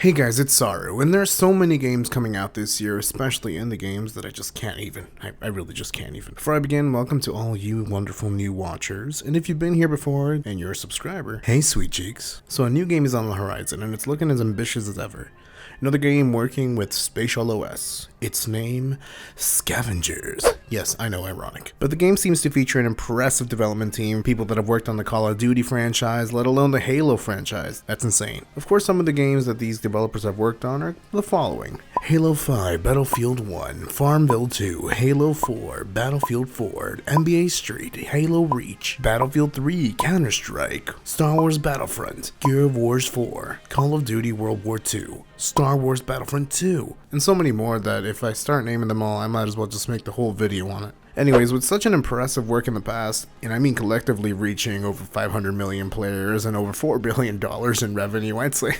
Hey guys, it's Saru, and there's so many games coming out this year, especially indie games, that I just can't even. I really just can't even. Before I begin, welcome to all you wonderful new watchers, and if you've been here before and you're a subscriber, hey sweet cheeks. So a new game is on the horizon, and it's looking as ambitious as ever. Another game working with SpatialOS. Its name, Scavengers. Yes, I know, ironic. But the game seems to feature an impressive development team, people that have worked on the Call of Duty franchise, let alone the Halo franchise. That's insane. Of course, some of the games that these developers have worked on are the following: Halo 5, Battlefield 1, Farmville 2, Halo 4, Battlefield 4, NBA Street, Halo Reach, Battlefield 3, Counter-Strike, Star Wars Battlefront, Gear of Wars 4, Call of Duty World War 2, Star Wars Battlefront 2, and so many more that if I start naming them all, I might as well just make the whole video on it. Anyways, with such an impressive work in the past, and I mean collectively reaching over 500 million players and over $4 billion in revenue, I'd say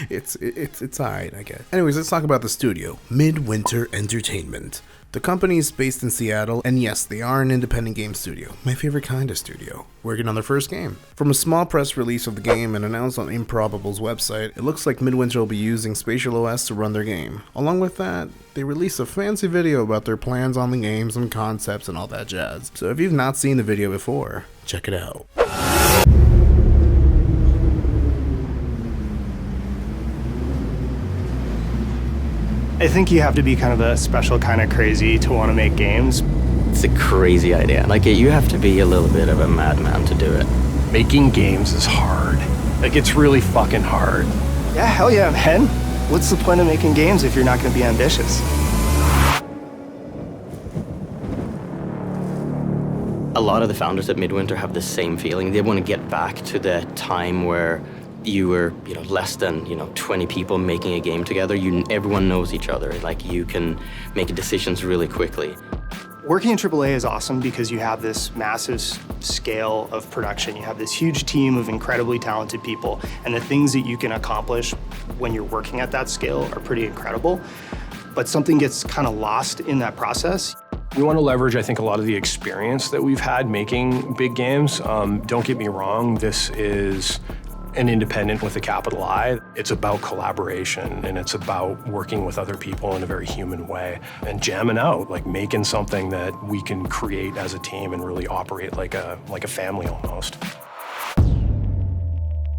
it's alright, I guess. Anyways, let's talk about the studio, Midwinter Entertainment. The company is based in Seattle, and yes, they are an independent game studio, my favorite kind of studio, working on their first game. From a small press release of the game and announced on Improbable's website, it looks like Midwinter will be using SpatialOS to run their game. Along with that, they released a fancy video about their plans on the game, some concepts and all that jazz. So if you've not seen the video before, check it out. I think you have to be kind of a special kind of crazy to want to make games. It's a crazy idea. You have to be a little bit of a madman to do it. Making games is hard. It's really fucking hard. Yeah, hell yeah, man. What's the point of making games if you're not going to be ambitious? A lot of the founders at Midwinter have the same feeling. They want to get back to the time where you were, less than, 20 people making a game together. Everyone knows each other. You can make decisions really quickly. Working in AAA is awesome because you have this massive scale of production. You have this huge team of incredibly talented people, and the things that you can accomplish when you're working at that scale are pretty incredible. But something gets kind of lost in that process. We want to leverage, I think, a lot of the experience that we've had making big games. Don't get me wrong, this is an independent with a capital I. It's about collaboration, and it's about working with other people in a very human way and jamming out, making something that we can create as a team and really operate like a family almost.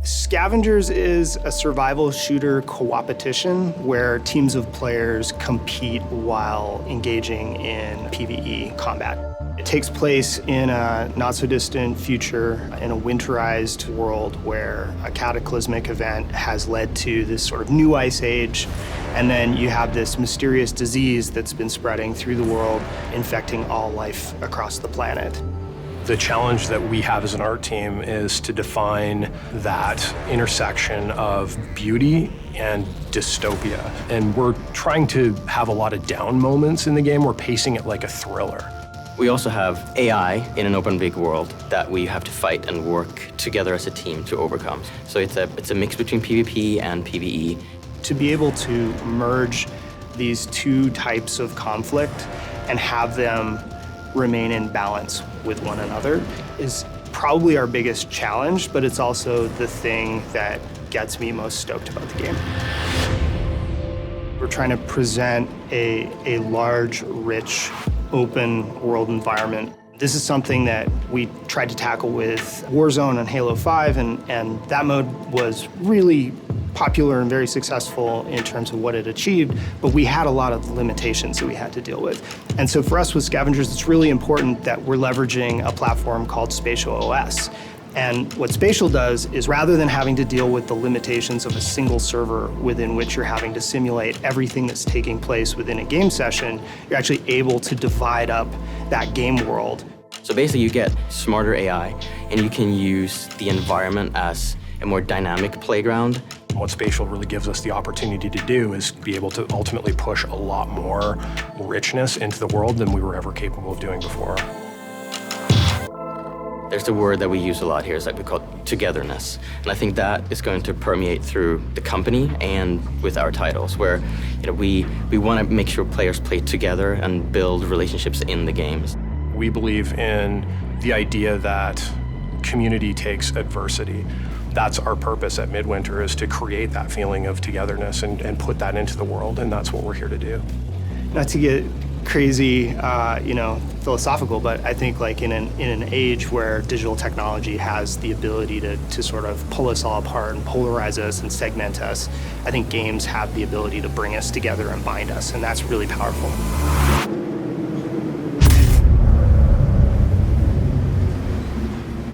Scavengers is a survival shooter co-opetition where teams of players compete while engaging in PVE combat. It takes place in a not-so-distant future in a winterized world where a cataclysmic event has led to this sort of new ice age, and then you have this mysterious disease that's been spreading through the world, infecting all life across the planet. The challenge that we have as an art team is to define that intersection of beauty and dystopia. And we're trying to have a lot of down moments in the game. We're pacing it like a thriller. We also have AI in an open big world that we have to fight and work together as a team to overcome. So it's a mix between PvP and PvE. To be able to merge these two types of conflict and have them remain in balance with one another is probably our biggest challenge, but it's also the thing that gets me most stoked about the game. We're trying to present a large, rich, open world environment. This is something that we tried to tackle with Warzone and Halo 5, and that mode was really popular and very successful in terms of what it achieved, but we had a lot of limitations that we had to deal with. And so for us with Scavengers, it's really important that we're leveraging a platform called SpatialOS. And what Spatial does is, rather than having to deal with the limitations of a single server within which you're having to simulate everything that's taking place within a game session, you're actually able to divide up that game world. So basically you get smarter AI, and you can use the environment as a more dynamic playground. What Spatial really gives us the opportunity to do is be able to ultimately push a lot more richness into the world than we were ever capable of doing before. There's a word that we use a lot here, we call it togetherness. And I think that is going to permeate through the company and with our titles, where we want to make sure players play together and build relationships in the games. We believe in the idea that community takes adversity. That's our purpose at Midwinter, is to create that feeling of togetherness and put that into the world, and that's what we're here to do. Not to get crazy, philosophical, but I think like in an age where digital technology has the ability to sort of pull us all apart and polarize us and segment us, I think games have the ability to bring us together and bind us, and that's really powerful.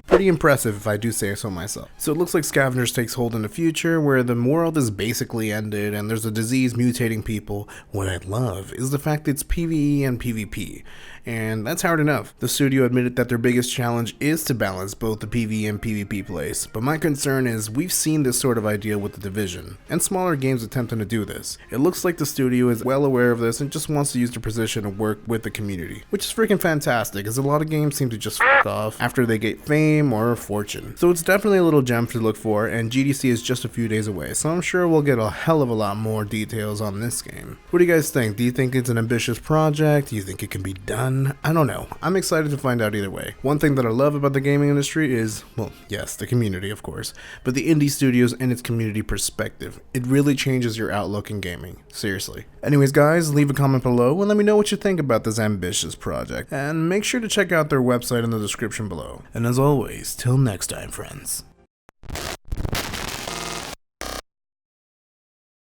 Pretty impressive if I do say so myself. So it looks like Scavengers takes hold in the future where the world is basically ended and there's a disease mutating people. What I love is the fact that it's PVE and PvP, and that's hard enough. The studio admitted that their biggest challenge is to balance both the PvE and PvP plays, but my concern is we've seen this sort of idea with The Division, and smaller games attempting to do this. It looks like the studio is well aware of this and just wants to use their position to work with the community, which is freaking fantastic, as a lot of games seem to just f*** off after they get fame or fortune. So it's definitely a little gem to look for, and GDC is just a few days away, so I'm sure we'll get a hell of a lot more details on this game. What do you guys think? Do you think it's an ambitious project? Do you think it can be done? I don't know. I'm excited to find out either way. One thing that I love about the gaming industry is, well, yes, the community of course, but the indie studios and its community perspective. It really changes your outlook in gaming. Seriously. Anyways guys, leave a comment below and let me know what you think about this ambitious project, and make sure to check out their website in the description below. And as always, till next time friends.